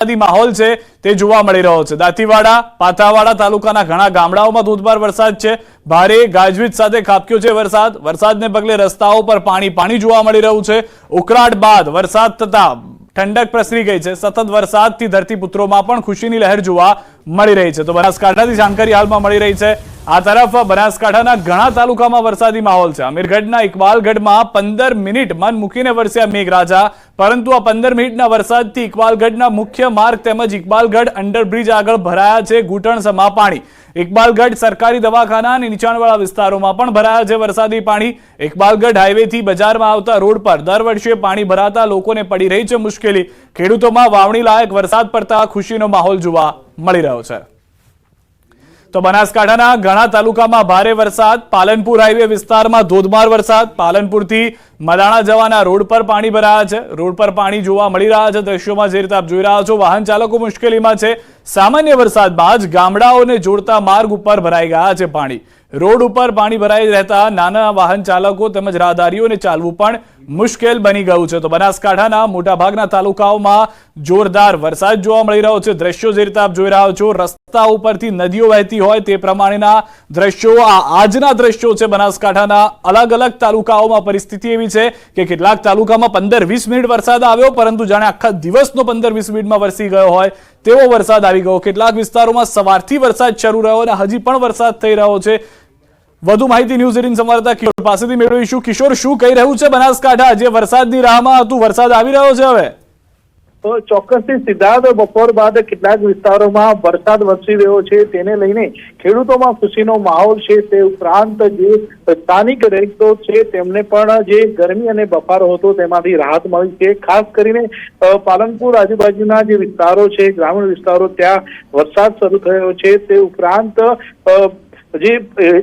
માહોલ છે તે જોવા મળી રહ્યો છે। દાંતીવાડા પાથાવાડા તાલુકાના ઘણા ગામડાઓમાં ધોધમાર વરસાદ છે। ભારે ગાજવીજ સાથે ખાબક્યો છે વરસાદને પગલે રસ્તાઓ પર પાણી જોવા મળી રહ્યું છે। ઉકળાટ બાદ વરસાદ થતા ઠંડક પ્રસરી ગઈ છે। સતત વરસાદથી ધરતીપુત્રોમાં પણ ખુશીની લહેર જોવા મળી રહી છે। તો બનાસકાંઠાથી જાણકારી હાલમાં મળી રહી છે। આ તરફ બનાસકાંઠાના ઘણા તાલુકામાં વરસાદી માહોલ છે। અમીરગઢના ઇકબાલગઢમાં 15 મિનિટ મન મૂકીને વરસ્યા મેઘરાજા, પરંતુ આ 15 મિનિટના વરસાદથી ઇકબાલગઢના મુખ્ય માર્ગ તેમજ ઇકબાલગઢ અંડરબ્રિજ આગળ ભરાયા છે ઘૂંટણસમા પાણી। ઇકબાલગઢ સરકારી દવાખાના અને નીચાણવાળા વિસ્તારોમાં પણ ભરાયા છે વરસાદી પાણી। ઇકબાલગઢ હાઈવેથી બજારમાં આવતા રોડ પર દર વર્ષે પાણી ભરાતા લોકોને પડી રહી છે મુશ્કેલી। ખેડૂતોમાં વાવણી લાયક વરસાદ પડતા ખુશીનો માહોલ જોવા મળી રહ્યો છે। તો બનાસકાંઠાના ઘણા તાલુકામાં ભારે વરસાદ। પાલનપુર હાઈવે વિસ્તારમાં ધોધમાર વરસાદ। પાલનપુરથી મલાણા જવાના રોડ પર પાણી ભરાયા છે। રોડ પર પાણી જોવા મળી રહ્યા છે। દ્રશ્યોમાં જે રીતે આપ જોઈ રહ્યા છો, વાહન ચાલકો મુશ્કેલીમાં છે। સામાન્ય વરસાદ બાદ ગામડાઓને જોડતા માર્ગ ઉપર ભરાઈ ગયા છે પાણી। રોડ ઉપર પાણી ભરાઈ રહેતા નાના વાહન ચાલકો તેમજ રાહદારીઓને ચાલવું પણ મુશ્કેલ બની ગયું છે। તો બનાસકાંઠાના મોટાભાગના તાલુકાઓમાં જોરદાર વરસાદ જોવા મળી રહ્યો છે। દ્રશ્યો જે રીતે આપ જોઈ રહ્યા છો, રસ્તા ઉપરથી નદીઓ વહેતી હોય તે પ્રમાણેના દ્રશ્યો આજના દ્રશ્યો છે। બનાસકાંઠાના અલગ અલગ તાલુકાઓમાં પરિસ્થિતિ એવી છે કે કેટલાક તાલુકામાં 15-20 મિનિટ વરસાદ આવ્યો, પરંતુ જાણે આખા દિવસનો 15-20 મિનિટમાં વરસી ગયો હોય તેવો વરસાદ આવી ગયો। કેટલાક વિસ્તારોમાં સવારથી વરસાદ શરૂ રહ્યો અને હજી પણ વરસાદ થઈ રહ્યો છે। વધુ માહિતી ન્યૂઝ 18 સંવાદદાતા કિશોર પાસેથી મેળવીશું। કિશોર, શું કહી રહ્યું છે બનાસકાંઠા? જે વરસાદની રાહમાં હતું, વરસાદ આવી રહ્યો છે હવે? તો ચોક્કસથી સિદ્ધાર્થ, બપોર બાદ કેટલાક વિસ્તારોમાં વરસાદ વરસી રહ્યો છે, તેને લઈને ખેડૂતોમાં ખુશીનો માહોલ છે। તે ઉપરાંત જે સ્થાનિક રહીશો છે તેમને પણ જે ગરમી અને બફારો હતો તેમાંથી રાહત મળી છે। ખાસ કરીને પાલનપુર આજુબાજુના જે વિસ્તારો છે, ગ્રામીણ વિસ્તારો, ત્યાં વરસાદ શરૂ થયો છે। તે ઉપરાંત જે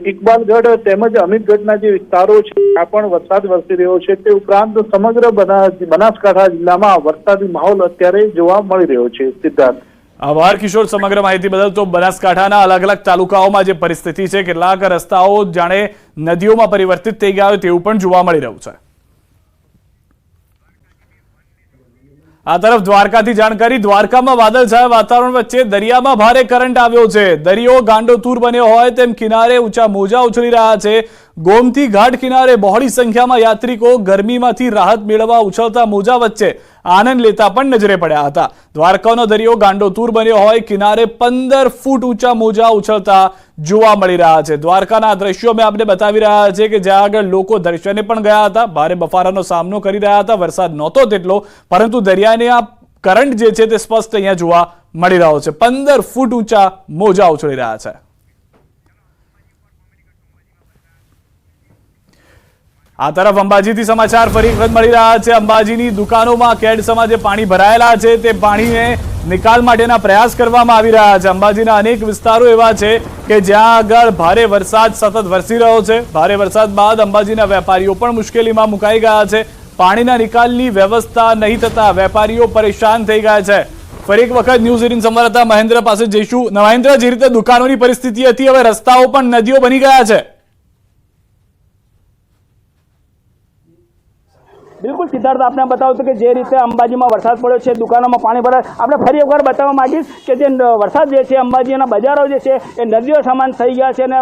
ઇકબાલગઢ તેમજ અમીરગઢના જે વિસ્તારો છે ત્યાં પણ વરસાદ વરસી રહ્યો છે। તે ઉપરાંત સમગ્ર બનાસકાંઠા જિલ્લામાં વરસાદી માહોલ અત્યારે જોવા મળી રહ્યો છે। સિદ્ધાર્થ, આભાર કિશોર સમગ્ર માહિતી બદલ। તો બનાસકાંઠાના અલગ અલગ તાલુકાઓમાં જે પરિસ્થિતિ છે, કેટલાક રસ્તાઓ જાણે નદીઓમાં પરિવર્તિત થઈ ગયા હોય તેવું પણ જોવા મળી રહ્યું છે। આ તરફ દ્વારકાથી જાણકારી। દ્વારકામાં વાદળછાયા વાતાવરણ વચ્ચે દરિયામાં ભારે કરંટ આવ્યો છે। દરિયો ગાંડોતુર બન્યો હોય તેમ કિનારે ઊંચા મોજા ઉછળી રહ્યા છે। ગોમતી ઘાટ કિનારે બહોળી સંખ્યામાં યાત્રિકો ગરમીમાંથી રાહત મેળવવા ઉછળતા મોજા વચ્ચે આનંદ લેતા પણ નજરે પડ્યા હતા। દ્વારકાનો દરિયો ગાંડોતુર બન્યો હોય, કિનારે 15 ફૂટ ઊંચા મોજા ઉછળતા જોવા મળી રહ્યા છે। દ્વારકાના દ્રશ્યો મેં આપને બતાવી રહ્યા છે કે જ્યાં આગળ લોકો દર્શને પણ ગયા હતા, ભારે બફારાનો સામનો કરી રહ્યા હતા। વરસાદ નહોતો તેટલો, પરંતુ દરિયાને આ કરંટ જે છે તે સ્પષ્ટ અહીંયા જોવા મળી રહ્યો છે। 15 ફૂટ ઊંચા મોજા ઉછળી રહ્યા છે। આ તરફ અંબાજીથી સમાચાર ફરી વખત મળી રહ્યા છે। અંબાજીની દુકાનોમાં કેડસમાં જે પાણી ભરાયેલા છે તે પાણીને નિકાલ માટેના પ્રયાસ કરવામાં આવી રહ્યા છે। અંબાજીના અનેક વિસ્તારો એવા છે કે જ્યાં આગળ ભારે વરસાદ સતત વરસી રહ્યો છે। ભારે વરસાદ બાદ અંબાજીના વેપારીઓ પણ મુશ્કેલીમાં મુકાઈ ગયા છે। પાણીના નિકાલની વ્યવસ્થા નહીં થતા વેપારીઓ પરેશાન થઈ ગયા છે। ફરી એક વખત ન્યૂઝ 18 સંવાદદાતા મહેન્દ્ર પાસે જઈશું। મહેન્દ્ર, જે રીતે દુકાનોની પરિસ્થિતિ હતી, હવે રસ્તાઓ પણ નદીઓ બની ગયા છે। બિલકુલ સિદ્ધાર્થ, આપને બતાવું કે જે રીતે અંબાજીમાં વરસાદ પડ્યો છે, દુકાનોમાં પાણી ભરાય, આપણે ફરી એકવાર બતાવવા માંગીશ કે જે વરસાદ જે છે, અંબાજીના બજારો જે છે એ નદીઓ સમાન થઈ ગયા છે અને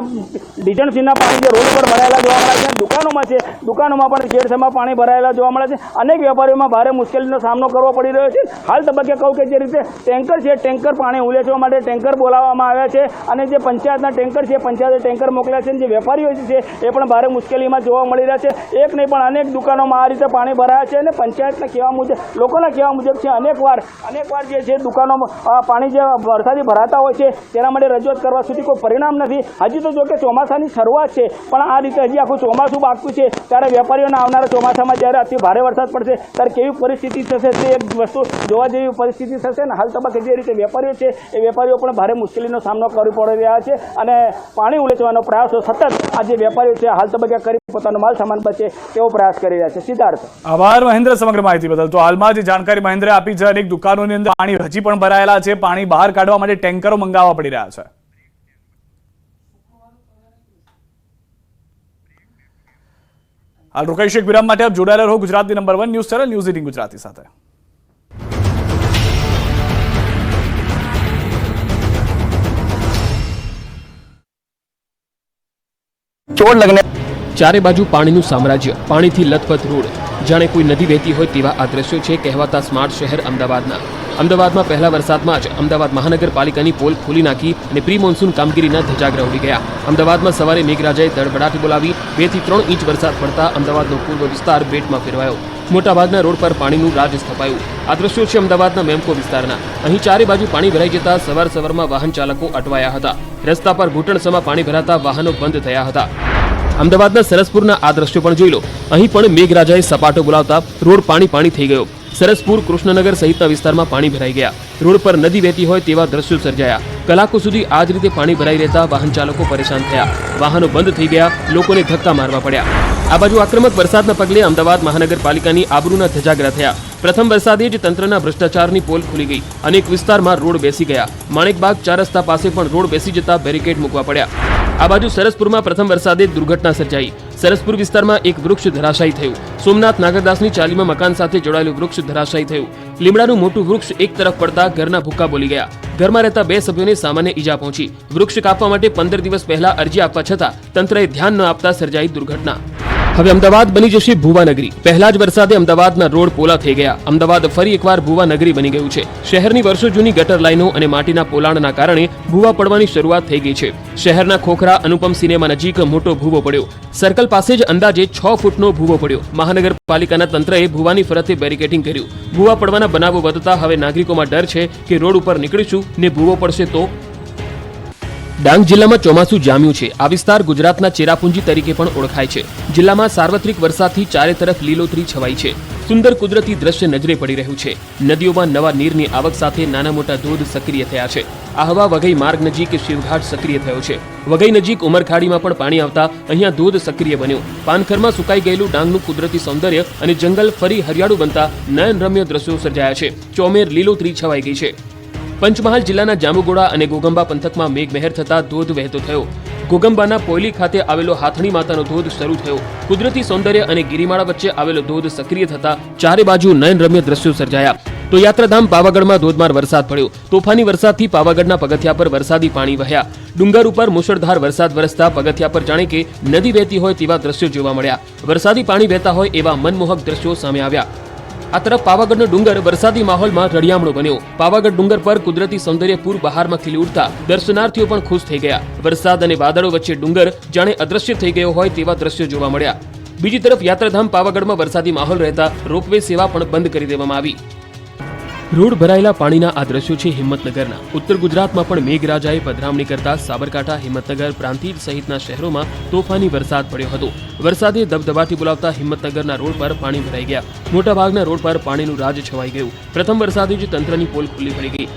ડીઝલસીના પાણી જે રોડ પર ભરાયેલા જોવા મળે છે, દુકાનોમાં છે, દુકાનોમાં પણ કેડસમાં પાણી ભરાયેલા જોવા મળે છે। અનેક વેપારીઓમાં ભારે મુશ્કેલીનો સામનો કરવો પડી રહ્યો છે। હાલ તબક્કે કહું કે જે રીતે ટેન્કર છે, ટેન્કર પાણી ઉલેચવા માટે ટેન્કર બોલાવવામાં આવ્યા છે અને જે પંચાયતના ટેન્કર છે, પંચાયતે ટેન્કર મોકલ્યા છે। જે વેપારીઓ છે એ પણ ભારે મુશ્કેલીમાં જોવા મળી રહ્યા છે। એક નહીં પણ અનેક દુકાનોમાં આ રીતે પાણી ભરાયા છે અને પંચાયતના કહેવા મુજબ, લોકોના કહેવા મુજબ છે, અનેકવાર જે છે દુકાનોમાં પાણી જે વરસાદી ભરાતા હોય છે તેના માટે રજૂઆત કરવા સુધી કોઈ પરિણામ નથી। હજી તો જો કે ચોમાસાની શરૂઆત છે, પણ આ રીતે હજી આખું ચોમાસું બાકી છે, ત્યારે વેપારીઓના આવનારા ચોમાસામાં જ્યારે અતિ ભારે વરસાદ પડશે ત્યારે કેવી પરિસ્થિતિ થશે તે એક વસ્તુ જોવા જેવી પરિસ્થિતિ થશે। ને હાલ તબક્કે જે રીતે વેપારીઓ છે એ વેપારીઓ પણ ભારે મુશ્કેલીનો સામનો કરી પડી રહ્યા છે અને પાણી ઉલેચવાનો પ્રયાસો સતત આ જે વેપારીઓ છે હાલ તબક્કે કરી પોતાનો માલ સામાન બચે તેવો પ્રયાસ કરી રહ્યા છે। સિદ્ધાર્થ, આભાર મહેન્દ્ર સમગ્ર માહિતી બદલ। તો હાલમાં જે જાણકારી મહેન્દ્રે આપી છે, અનેક દુકાનોની અંદર પાણી હજી પણ ભરાયેલા છે। પાણી બહાર કાઢવા માટે ટેન્કરો મંગાવવા પડી રહ્યા છે। હાલ રોકાઈશું એક વિરામ માટે। આપ જોડાયેલા રહો ગુજરાતની number 1 news channel news 18 Gujarati સાથે। चोट लगने ચારે બાજુ પાણીનું સામ્રાજ્ય, પાણીથી લથપથ રોડ, જાણે કોઈ નદી વહેતી હોય તેવા આ દ્રશ્યો છે કહેવાતા સ્માર્ટ શહેર અમદાવાદના. અમદાવાદમાં પહેલા વરસાદમાં જ અમદાવાદ મહાનગરપાલિકાની પોલ ખોલી નાખી અને પ્રી મોન્સૂન કામગીરીના ધજાગરા ઉડી ગયા. અમદાવાદમાં સવારે મેઘરાજાએ દળબડાટી બોલાવી 2 થી 3 ઇંચ વરસાદ પડતા અમદાવાદનો પૂર્વ વિસ્તાર બેટમાં ફેરવાયો. મોટાભાગના રોડ પર પાણીનું રાજ સ્થપાયું. આ દ્રશ્યો છે અમદાવાદના મેમકો વિસ્તારના. અહીં ચારે બાજુ પાણી ભરાઈ જતા સવારમાં વાહન ચાલકો અટવાયા હતા. રસ્તા પર ઘૂંટણસમાં પાણી ભરાતા વાહનો બંધ થયા હતા. અમદાવાદના સરસપુરના આ દ્રશ્યો પણ જોઈ લો. અહીં પણ મેઘરાજાએ સપાટો બોલાવતા રોડ પાણી થઈ ગયો. સરસપુર, કૃષ્ણનગર સહિતના વિસ્તારમાં પાણી ભરાઈ ગયા. રોડ પર નદી વહેતી હોય તેવા દ્રશ્યો સર્જાયા. કલાકો સુધી આ જ રીતે પાણી ભરાઈ રહેતા વાહન ચાલકો પરેશાન થયા. વાહનો બંધ થઈ ગયા, લોકોને ધક્કા મારવા પડ્યા. આ બાજુ આક્રમક વરસાદના પગલે અમદાવાદ મહાનગરપાલિકાની આબરૂના ધજાગરા થયા. પ્રથમ વરસાદે જ તંત્રના ભ્રષ્ટાચારની પોલ ખુલી ગઈ. અનેક વિસ્તારમાં રોડ બેસી ગયા. માણેકબાગ 4 રસ્તા પાસે પણ રોડ બેસી જતા બેરિકેડ મૂકવા પડ્યા. આ બાજુ સરસપુરમાં પ્રથમ વરસાદે દુર્ઘટના સર્જાઈ. સરસપુર વિસ્તારમાં એક વૃક્ષ ધરાશાયી થયું. સોમનાથ નાગરદાસની ચાલીમાં મકાન સાથે જોડાયેલું વૃક્ષ ધરાશાયી થયું. લીમડાનું મોટું વૃક્ષ એક તરફ પડતા ઘરના ભૂક્કા બોલી ગયા. ઘરમાં રહેતા 2 સભ્યોને સામાન્ય ઈજા પહોંચી. વૃક્ષ કાપવા માટે 15 દિવસ પહેલા અરજી આપવા છતાં તંત્રએ ધ્યાન ન આપતા સર્જાઈ દુર્ઘટના. હવે અમદાવાદ બની જશે ભૂવાનગરી. પહેલા જ વરસાદે અમદાવાદના રોડ પોલા થઈ ગયા. અમદાવાદ ફરી એકવાર ભૂવાનગરી બની ગયું છે. શહેરની વર્ષો જૂની ગટર લાઈનો અને માટીના પોલાણના કારણે ભૂવા પડવાની શરૂઆત થઈ ગઈ છે. શહેરના ખોખરા અનુપમ સિનેમા નજીક મોટો ભૂવો પડ્યો. સર્કલ પાસે જ અંદાજે 6 ફૂટનો ભૂવો પડ્યો. મહાનગરપાલિકાના તંત્રએ ભૂવાની ફરતે બેરિકેડિંગ કર્યું. ભૂવા પડવાના બનાવો વધતા હવે નાગરિકોમાં ડર છે કે રોડ ઉપર નીકળીશું ને ભૂવો પડશે તો. ડાંગ જિલ્લામાં ચોમાસું જામ્યું છે. આ વિસ્તાર ગુજરાતના ચેરાપુંજી તરીકે પણ ઓળખાય છે. જિલ્લામાં સાર્વત્રિક વરસાદથી ચારે તરફ લીલોતરી છવાઈ છે. સુંદર કુદરતી દ્રશ્ય નજરે પડી રહ્યું છે. નદીઓમાં નવા નીરની આવક સાથે નાના મોટા ધોધ સક્રિય થયા છે. આહવા વઘઈ માર્ગ નજીક શિવઘાટ સક્રિય થયો છે. વઘઈ નજીક ઉમરખાડીમાં પણ પાણી આવતા અહીંયા ધોધ સક્રિય બન્યો. પાનખરમાં સુકાઈ ગયેલું ડાંગનું કુદરતી સૌંદર્ય અને જંગલ ફરી હરિયાળું બનતા નયનરમ્ય દ્રશ્યો સર્જાયા છે. ચોમેર લીલોતરી છવાઈ ગઈ છે. પંચમહાલ જિલ્લાના જાંબુગોડા અને ગોગંબા પંથકમાં મેઘમહેર થતા ધોધ વહેતો થયો. ગોગંબાના પોયલી ખાતે આવેલો હાથણી માતાનો ધોધ શરૂ થયો. કુદરતી સૌંદર્ય અને ગિરિમાળા વચ્ચે આવેલો ધોધ સક્રિય થતા ચારે બાજુ નયનરમ્ય દ્રશ્યો સર્જાયા. તો યાત્રાધામ પાવાગઢમાં ધોધમાર વરસાદ પડ્યો. તોફાની વરસાદથી પાવાગઢના પગથિયા પર વરસાદી પાણી વહ્યા. ડુંગર ઉપર મુશળધાર વરસાદ વરસતા પગથિયા પર જાણે કે નદી વહેતી હોય તેવા દ્રશ્યો જોવા મળ્યા. વરસાદી પાણી વહેતા હોય એવા મનમોહક દ્રશ્યો સામે આવ્યા. આ તરફ પાવાગઢનો ડુંગર વરસાદી માહોલમાં રળિયામણો બન્યો. પાવાગઢ ડુંગર પર કુદરતી સૌંદર્ય પૂર બહારમાં ખીલી ઉઠતા દર્શનાર્થીઓ પણ ખુશ થઈ ગયા. વરસાદ અને વાદળો વચ્ચે ડુંગર જાણે અદ્રશ્ય થઈ ગયો હોય તેવા દ્રશ્યો જોવા મળ્યા. બીજી તરફ યાત્રાધામ પાવાગઢમાં વરસાદી માહોલ રહેતા રોપવે સેવા પણ બંધ કરી દેવામાં આવી. રોડ ભરાયેલા પાણીના આ દ્રશ્યો છે હિંમતનગરના. ઉત્તર ગુજરાતમાં પણ મેઘરાજાએ પધરામણી કરતા સાબરકાંઠા, હિંમતનગર, પ્રાંતિજ સહિતના શહેરોમાં તોફાની વરસાદ પડ્યો હતો. વરસાદે દબદબાટી બોલાવતા હિંમતનગરના રોડ પર પાણી ભરાઈ ગયા. મોટાભાગના રોડ પર પાણીનું રાજ છવાઈ ગયું. પ્રથમ વરસાદે જ તંત્રની પોલ ખુલ્લી પડી ગઈ.